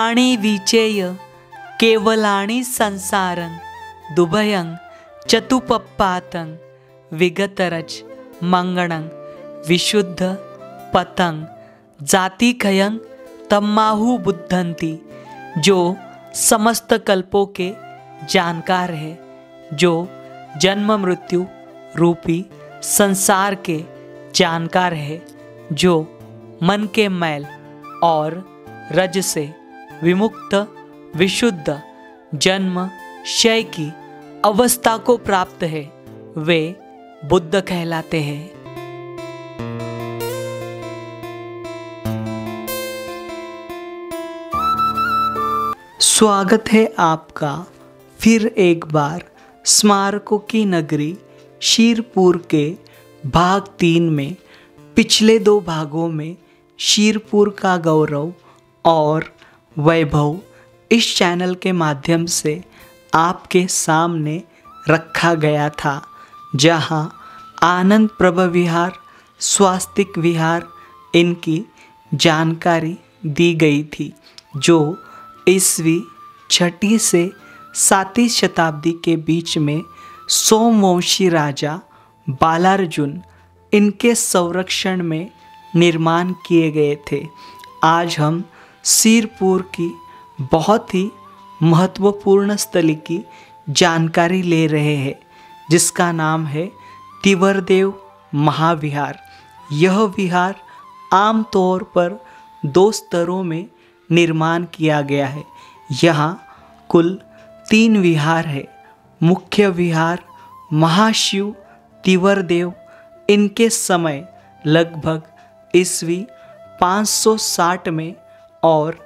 रूपाणि विचेय केवलानि संसारं दुभयं चतुपपातं विगतरज मंगणं विशुद्ध पतं जातिखयं तम्माहु बुद्धंती। जो समस्त कल्पों के जानकार है, जो जन्म मृत्यु रूपी संसार के जानकार है, जो मन के मैल और रज से विमुक्त विशुद्ध जन्म क्षय की अवस्था को प्राप्त है, वे बुद्ध कहलाते हैं। स्वागत है आपका फिर एक बार स्मारकों की नगरी शीरपुर के भाग 3 में। पिछले 2 भागों में शीरपुर का गौरव और वैभव इस चैनल के माध्यम से आपके सामने रखा गया था, जहां आनंद प्रभ विहार, स्वास्तिक विहार इनकी जानकारी दी गई थी, जो ईस्वी 6वीं से 7वीं शताब्दी के बीच में सोमवंशी राजा बालार्जुन इनके संरक्षण में निर्माण किए गए थे। आज हम शीरपुर की बहुत ही महत्वपूर्ण स्थल की जानकारी ले रहे हैं, जिसका नाम है तिवरदेव महाविहार। यह विहार आमतौर पर 2 स्तरों में निर्माण किया गया है। यहाँ कुल 3 विहार है। मुख्य विहार महाशिव तिवरदेव, इनके समय लगभग ईस्वी 560 में, और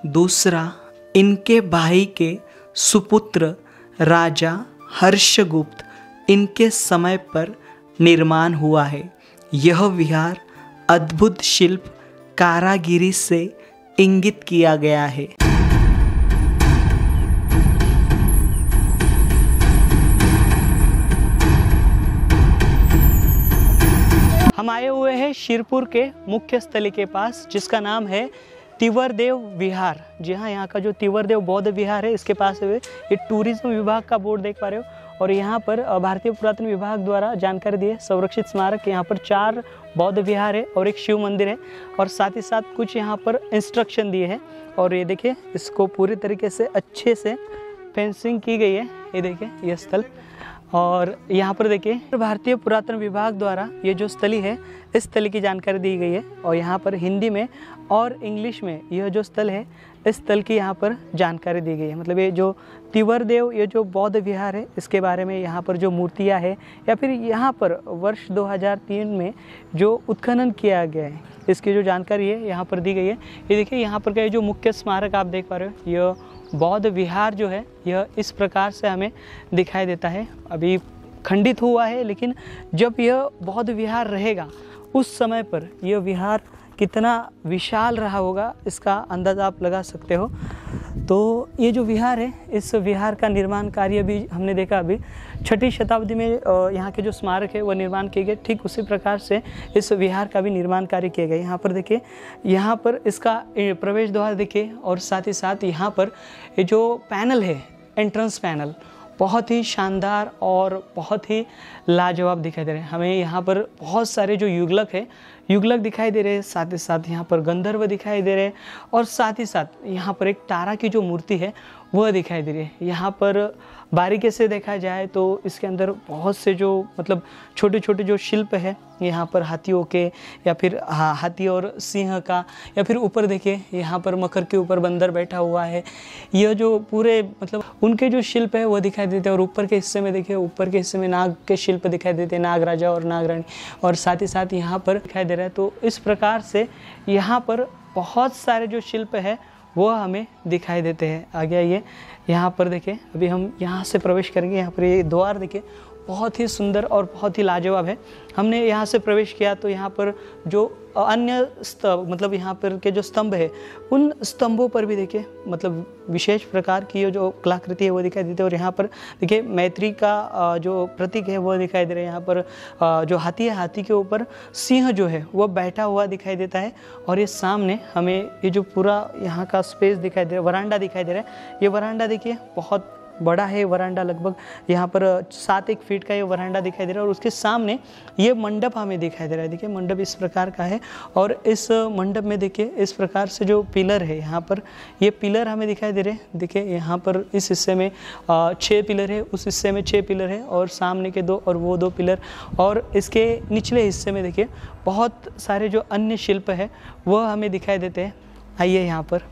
दूसरा इनके भाई के सुपुत्र राजा हर्षगुप्त इनके समय पर निर्माण हुआ है। यह विहार अद्भुत शिल्प कारागिरी से इंगित किया गया है। हम आए हुए हैं शीरपुर के मुख्य स्थल के पास, जिसका नाम है तिवरदेव विहार। जी हाँ, यहाँ का जो तिवरदेव बौद्ध विहार है, इसके पास ये टूरिज्म विभाग का बोर्ड देख पा रहे हो। और यहाँ पर भारतीय पुरातन विभाग द्वारा जानकारी दी है, संरक्षित स्मारक। यहाँ पर 4 बौद्ध विहार है और एक शिव मंदिर है, और साथ ही साथ कुछ यहाँ पर इंस्ट्रक्शन दिए हैं। और ये देखिए, इसको पूरी तरीके से अच्छे से फेंसिंग की गई है। ये देखिए यह स्थल, और यहाँ पर देखिए भारतीय पुरातन विभाग द्वारा ये जो स्थली है, इस स्थल की जानकारी दी गई है। और यहाँ पर हिंदी में और इंग्लिश में यह जो स्थल है, इस स्थल की यहाँ पर जानकारी दी गई है। मतलब ये जो तिवरदेव, ये जो बौद्ध विहार है, इसके बारे में यहाँ पर जो मूर्तियाँ है, या फिर यहाँ पर वर्ष 2003 में जो उत्खनन किया गया है, इसकी जो जानकारी है यहाँ पर दी गई है। ये देखिए, यहाँ पर का जो मुख्य स्मारक आप देख पा रहे हो, यह बौद्ध विहार जो है, यह इस प्रकार से हमें दिखाई देता है। अभी खंडित हुआ है, लेकिन जब यह बौद्ध विहार रहेगा, उस समय पर यह विहार कितना विशाल रहा होगा, इसका अंदाज़ा आप लगा सकते हो। तो ये जो विहार है, इस विहार का निर्माण कार्य भी हमने देखा अभी 6वीं शताब्दी में यहाँ के जो स्मारक है वह निर्माण किए गए। ठीक उसी प्रकार से इस विहार का भी निर्माण कार्य किया गया। यहाँ पर देखिए, यहाँ पर इसका प्रवेश द्वार देखिए, और साथ ही साथ यहाँ पर ये जो पैनल है, एंट्रेंस पैनल, बहुत ही शानदार और बहुत ही लाजवाब दिखाई दे रहे हैं। हमें यहाँ पर बहुत सारे जो युगलक है, युगलक दिखाई दे रहे हैं, साथ ही साथ यहाँ पर गंधर्व दिखाई दे रहे हैं, और साथ ही साथ यहाँ पर एक तारा की जो मूर्ति है वह दिखाई दे रही है। यहाँ पर बारीकी से देखा जाए तो इसके अंदर बहुत से जो मतलब छोटे छोटे जो शिल्प है, यहाँ पर हाथियों के, या फिर हाथी और सिंह का, या फिर ऊपर देखिए यहाँ पर मकर के ऊपर बंदर बैठा हुआ है। यह जो पूरे मतलब उनके जो शिल्प है वह दिखाई देते हैं। और ऊपर के हिस्से में देखिए, ऊपर के हिस्से में नाग के शिल्प दिखाई देते हैं, नाग राजा और नाग रानी, और साथ ही साथ यहाँ पर दिखाई दे रहा है। तो इस प्रकार से यहाँ पर बहुत सारे जो शिल्प है वो हमें दिखाई देते हैं। आगे आइए, यहाँ पर देखिए, अभी हम यहाँ से प्रवेश करेंगे। यहाँ पर ये द्वार देखिए, बहुत ही सुंदर और बहुत ही लाजवाब है। हमने यहाँ से प्रवेश किया तो यहाँ पर जो अन्य मतलब यहाँ पर के जो स्तंभ है उन स्तंभों पर भी देखिए मतलब विशेष प्रकार की जो कलाकृति है वो दिखाई देती है। और यहाँ पर देखिए मैत्री का जो प्रतीक है वो दिखाई दे रहा है। यहाँ पर जो हाथी है, हाथी के ऊपर सिंह जो है वो बैठा हुआ दिखाई देता है। और ये सामने हमें ये जो पूरा यहाँ का स्पेस दिखाई दे रहा है, वरांडा दिखाई दे रहा है। ये वरांडा देखिए बहुत बड़ा है वरांडा, लगभग यहाँ पर 7-1 फीट का ये वरांडा दिखाई दे रहा है। और उसके सामने ये मंडप हमें दिखाई दे रहा है। देखिए मंडप इस प्रकार का है और इस मंडप में देखिए इस प्रकार से जो पिलर है यहाँ पर, ये पिलर हमें दिखाई दे रहे हैं। देखिए यहाँ पर इस हिस्से में 6 पिलर है, उस हिस्से में 6 पिलर है और सामने के 2 और वो 2 पिलर। और इसके निचले हिस्से में देखिए बहुत सारे जो अन्य शिल्प है वह हमें दिखाई देते हैं। आइए यहाँ पर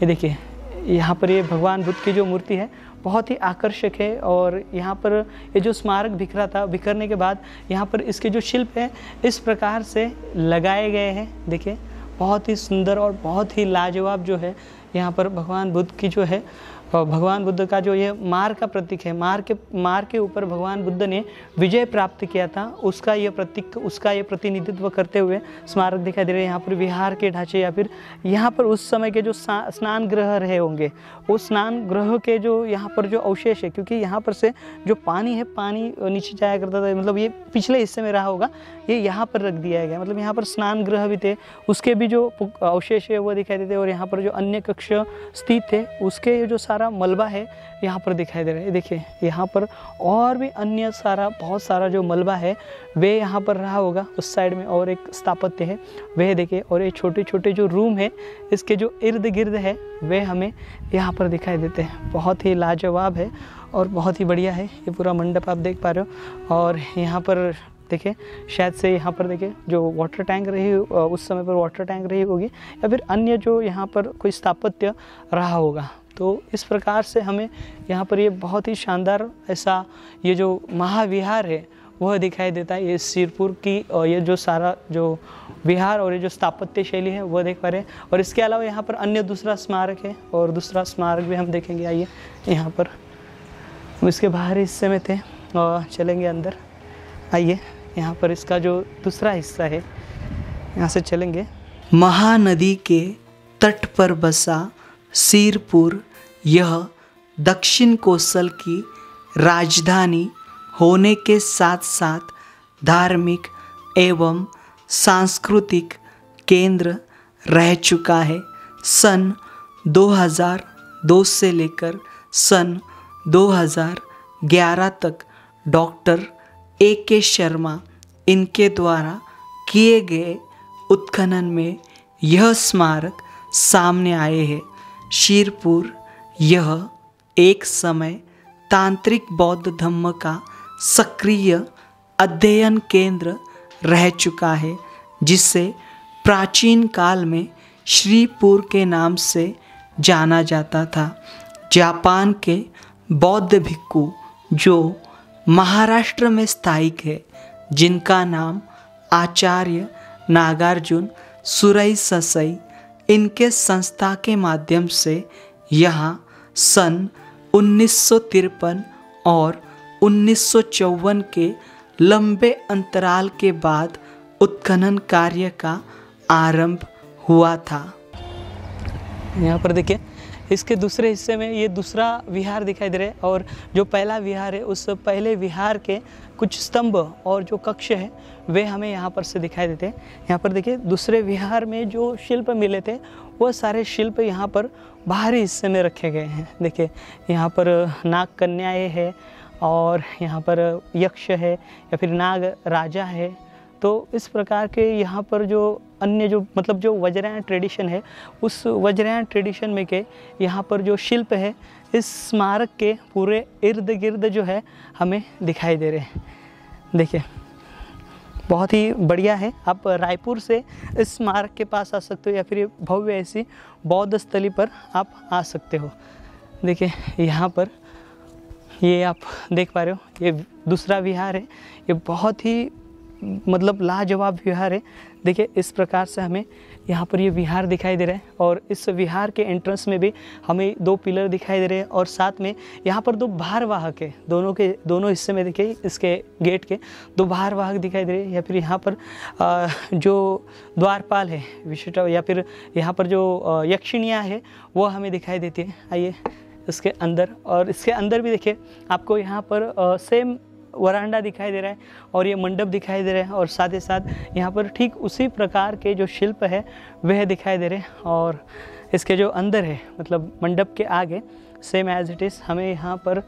ये देखिए, यहाँ पर ये भगवान बुद्ध की जो मूर्ति है बहुत ही आकर्षक है। और यहाँ पर ये जो स्मारक बिखरा था, बिखरने के बाद यहाँ पर इसके जो शिल्प हैं इस प्रकार से लगाए गए हैं। देखिए बहुत ही सुंदर और बहुत ही लाजवाब जो है यहाँ पर भगवान बुद्ध की जो है, भगवान बुद्ध का जो ये मार का प्रतीक है, मार के ऊपर भगवान बुद्ध ने विजय प्राप्त किया था, उसका ये प्रतीक, उसका ये प्रतिनिधित्व करते हुए स्मारक दिखाई दे रहे हैं। यहाँ पर विहार के ढांचे या फिर यहाँ पर उस समय के जो स्नान ग्रह रहे होंगे, वो स्नान ग्रह के जो यहाँ पर जो अवशेष है, क्योंकि यहाँ पर से जो पानी है, पानी नीचे जाया करता था, मतलब ये पिछले हिस्से में रहा होगा, ये यहाँ पर रख दिया गया। मतलब यहाँ पर स्नान ग्रह भी थे, उसके भी जो अवशेष है वो दिखाई देते। और यहाँ पर जो अन्य कक्ष स्थित थे उसके जो सारा मलबा है यहाँ पर दिखाई दे रहा है। देखिए यहाँ पर और भी अन्य बहुत सारा जो मलबा है वे यहाँ पर रहा होगा। उस साइड में और एक स्थापत्य है वह देखिए। और ये छोटे छोटे जो रूम है इसके जो इर्द गिर्द है वे हमें यहाँ पर दिखाई देते हैं। बहुत ही लाजवाब है और बहुत ही बढ़िया है ये पूरा मंडप, आप देख पा रहे हो। और यहाँ पर देखिए शायद से यहाँ पर देखिए जो वाटर टैंक रही, उस समय पर वाटर टैंक रही होगी या फिर अन्य जो यहाँ पर कोई स्थापत्य रहा होगा। तो इस प्रकार से हमें यहाँ पर ये बहुत ही शानदार ऐसा ये जो महाविहार है वह दिखाई देता है। ये सिरपुर की ये जो सारा जो विहार और ये जो स्थापत्य शैली है वह देख पा रहे हैं। और इसके अलावा यहाँ पर अन्य दूसरा स्मारक है और दूसरा स्मारक भी हम देखेंगे। आइए यहाँ पर हम इसके बाहरी हिस्से में थे और चलेंगे अंदर। आइए यहाँ पर इसका जो दूसरा हिस्सा है यहाँ से चलेंगे। महानदी के तट पर बसा सिरपुर यह दक्षिण कोसल की राजधानी होने के साथ साथ धार्मिक एवं सांस्कृतिक केंद्र रह चुका है। सन 2002 से लेकर सन 2011 तक डॉक्टर A.K. शर्मा इनके द्वारा किए गए उत्खनन में यह स्मारक सामने आए हैं। सिरपुर यह एक समय तांत्रिक बौद्ध धम्म का सक्रिय अध्ययन केंद्र रह चुका है, जिसे प्राचीन काल में श्रीपुर के नाम से जाना जाता था। जापान के बौद्ध भिक्खु जो महाराष्ट्र में स्थायिक है, जिनका नाम आचार्य नागार्जुन सुरई ससई, इनके संस्था के माध्यम से यहाँ सन 1953 और 1954 के लंबे अंतराल के बाद उत्खनन कार्य का आरंभ हुआ था। यहाँ पर देखिए इसके दूसरे हिस्से में ये दूसरा विहार दिखाई दे रहा है। और जो पहला विहार है उस पहले विहार के कुछ स्तंभ और जो कक्ष है वे हमें यहाँ पर से दिखाई देते हैं। यहाँ पर देखिए दूसरे विहार में जो शिल्प मिले थे वो सारे शिल्प यहाँ पर बाहरी हिस्से में रखे गए हैं। देखिए यहाँ पर नाग कन्याएँ है और यहाँ पर यक्ष है या फिर नाग राजा है। तो इस प्रकार के यहाँ पर जो अन्य जो मतलब जो वज्रयान ट्रेडिशन है, उस वज्रयान ट्रेडिशन में के यहाँ पर जो शिल्प है इस स्मारक के पूरे इर्द गिर्द जो है हमें दिखाई दे रहे हैं। देखिए बहुत ही बढ़िया है। आप रायपुर से इस स्मारक के पास आ सकते हो या फिर भव्य ऐसी बौद्ध स्थली पर आप आ सकते हो। देखिए यहाँ पर ये आप देख पा रहे हो, ये दूसरा विहार है। ये बहुत ही मतलब लाजवाब विहार है। देखिए इस प्रकार से हमें यहाँ पर ये विहार दिखाई दे रहा है और इस विहार के एंट्रेंस में भी हमें 2 पिलर दिखाई दे रहे हैं और साथ में यहाँ पर 2 भारवाहक है। दोनों हिस्से में देखिए इसके गेट के 2 भारवाहक दिखाई दे रहे हैं। या फिर यहाँ पर जो द्वारपाल है विशिष्ट, या फिर यहाँ पर जो यक्षिणियाँ है वो हमें दिखाई देती है। आइए इसके अंदर, और इसके अंदर भी देखिए आपको यहाँ पर सेम वरांडा दिखाई दे रहा है और ये मंडप दिखाई दे रहा है और साथ ही साथ यहाँ पर ठीक उसी प्रकार के जो शिल्प है वह दिखाई दे रहे हैं। और इसके जो अंदर है मतलब मंडप के आगे सेम एज इट इज़ हमें यहाँ पर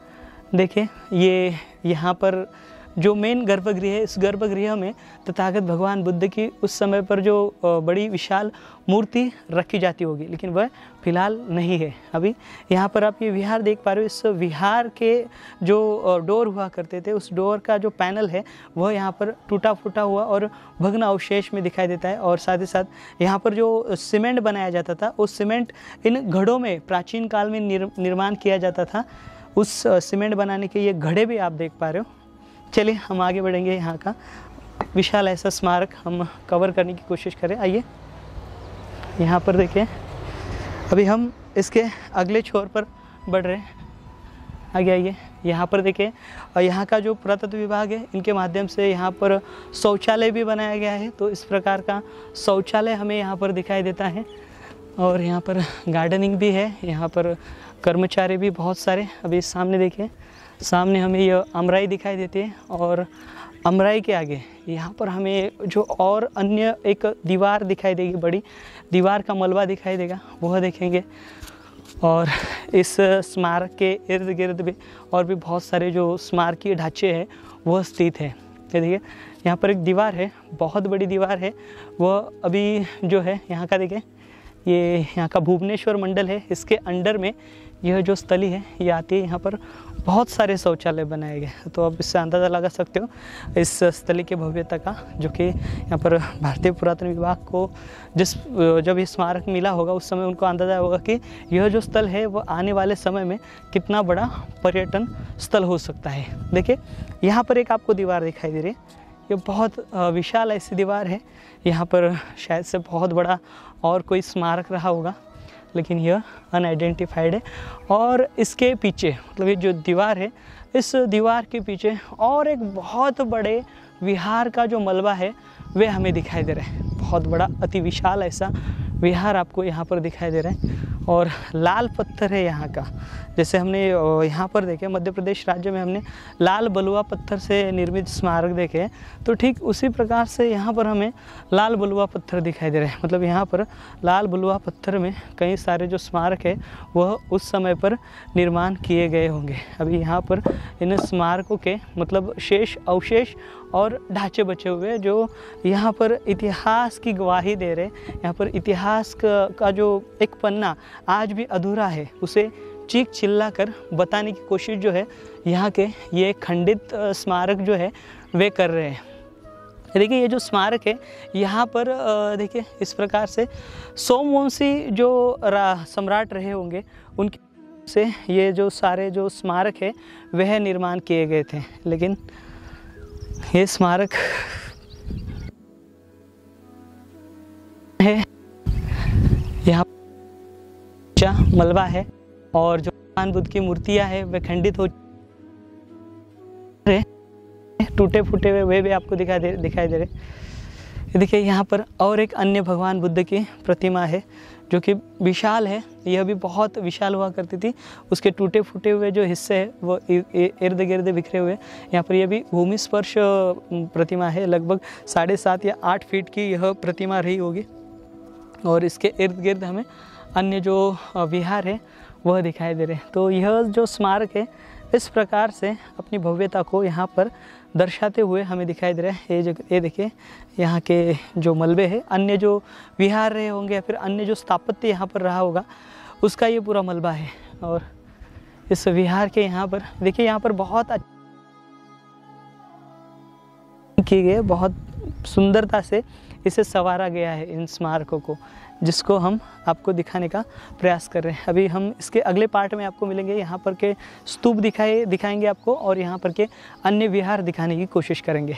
देखिए ये यहाँ पर जो मेन गर्भगृह है, इस गर्भगृह में तथागत भगवान बुद्ध की उस समय पर जो बड़ी विशाल मूर्ति रखी जाती होगी, लेकिन वह फिलहाल नहीं है अभी। यहाँ पर आप ये विहार देख पा रहे हो। इस विहार के जो डोर हुआ करते थे, उस डोर का जो पैनल है वह यहाँ पर टूटा फूटा हुआ और भग्न अवशेष में दिखाई देता है। और साथ ही साथ यहाँ पर जो सीमेंट बनाया जाता था, उस सीमेंट इन घड़ों में प्राचीन काल में निर्माण किया जाता था। उस सीमेंट बनाने के ये घड़े भी आप देख पा रहे हो। चलिए हम आगे बढ़ेंगे, यहाँ का विशाल ऐसा स्मारक हम कवर करने की कोशिश करें। आइए यहाँ पर देखिए, अभी हम इसके अगले छोर पर बढ़ रहे हैं। आगे आइए, यहाँ पर देखिए और यहाँ का जो पुरातत्व विभाग है इनके माध्यम से यहाँ पर शौचालय भी बनाया गया है। तो इस प्रकार का शौचालय हमें यहाँ पर दिखाई देता है और यहाँ पर गार्डनिंग भी है। यहाँ पर कर्मचारी भी बहुत सारे। अभी सामने देखिए, सामने हमें यह अमराई दिखाई देती है और अमराई के आगे यहाँ पर हमें जो और अन्य एक दीवार दिखाई देगी, बड़ी दीवार का मलबा दिखाई देगा, वह देखेंगे। और इस स्मारक के इर्द गिर्द भी और भी बहुत सारे जो स्मारकीय ढांचे हैं वह स्थित है। ये देखिए यहाँ पर एक दीवार है, बहुत बड़ी दीवार है। वह अभी जो है यहाँ का देखिए, ये यहाँ का भुवनेश्वर मंडल है, इसके अंडर में यह जो स्थली है ये आती है। यहाँ पर बहुत सारे शौचालय बनाए गए, तो आप इससे अंदाज़ा लगा सकते हो इस स्थली की भव्यता का, जो कि यहाँ पर भारतीय पुरातन विभाग को जब ये स्मारक मिला होगा उस समय उनको अंदाज़ा होगा कि यह जो स्थल है वह आने वाले समय में कितना बड़ा पर्यटन स्थल हो सकता है। देखिए यहाँ पर एक आपको दीवार दिखाई दे रही है, ये बहुत विशाल ऐसी दीवार है। यहाँ पर शायद से बहुत बड़ा और कोई स्मारक रहा होगा, लेकिन यह अनआइडेंटिफाइड है। और इसके पीछे मतलब ये जो दीवार है, इस दीवार के पीछे और एक बहुत बड़े विहार का जो मलबा है वह हमें दिखाई दे रहा है। बहुत बड़ा अति विशाल ऐसा विहार आपको यहाँ पर दिखाई दे रहा है और लाल पत्थर है यहाँ का। जैसे हमने यहाँ पर देखे मध्य प्रदेश राज्य में हमने लाल बलुआ पत्थर से निर्मित स्मारक देखे, तो ठीक उसी प्रकार से यहाँ पर हमें लाल बलुआ पत्थर दिखाई दे रहे हैं। मतलब यहाँ पर लाल बलुआ पत्थर में कई सारे जो स्मारक है वह उस समय पर निर्माण किए गए होंगे। अभी यहाँ पर इन स्मारकों के मतलब शेष अवशेष और ढांचे बचे हुए जो यहाँ पर इतिहास की गवाही दे रहे। यहाँ पर इतिहास का जो एक पन्ना आज भी अधूरा है, उसे चीख चिल्ला कर बताने की कोशिश जो है यहाँ के ये खंडित स्मारक जो है वे कर रहे हैं। देखिए ये जो स्मारक है यहाँ पर देखिए इस प्रकार से सोमवंशी जो सम्राट रहे होंगे उनके से ये जो सारे जो स्मारक है वह निर्माण किए गए थे। लेकिन ये स्मारक है, यहाँ मलबा है और जो भगवान बुद्ध की मूर्तियां है वे खंडित हो रहे, टूटे फूटे हुए वे भी आपको दिखाई दे रहे। देखिए यहाँ पर और एक अन्य भगवान बुद्ध की प्रतिमा है जो कि विशाल है, यह भी बहुत विशाल हुआ करती थी। उसके टूटे फूटे हुए जो हिस्से हैं वो इर्द गिर्द बिखरे हुए। यहाँ पर यह भी भूमि स्पर्श प्रतिमा है, लगभग 7.5 या 8 फीट की यह प्रतिमा रही होगी। और इसके इर्द गिर्द हमें अन्य जो विहार है वह दिखाई दे रहे हैं। तो यह जो स्मारक है इस प्रकार से अपनी भव्यता को यहाँ पर दर्शाते हुए हमें दिखाई दे रहा है। ये देखिए यहाँ के जो मलबे हैं, अन्य जो विहार रहे होंगे या फिर अन्य जो स्थापत्य यहाँ पर रहा होगा उसका ये पूरा मलबा है। और इस विहार के यहाँ पर देखिए, यहाँ पर बहुत किए गए, बहुत सुंदरता से इसे संवारा गया है इन स्मारकों को, जिसको हम आपको दिखाने का प्रयास कर रहे हैं। अभी हम इसके अगले पार्ट में आपको मिलेंगे, यहाँ पर के स्तूप दिखाएंगे आपको और यहाँ पर के अन्य विहार दिखाने की कोशिश करेंगे।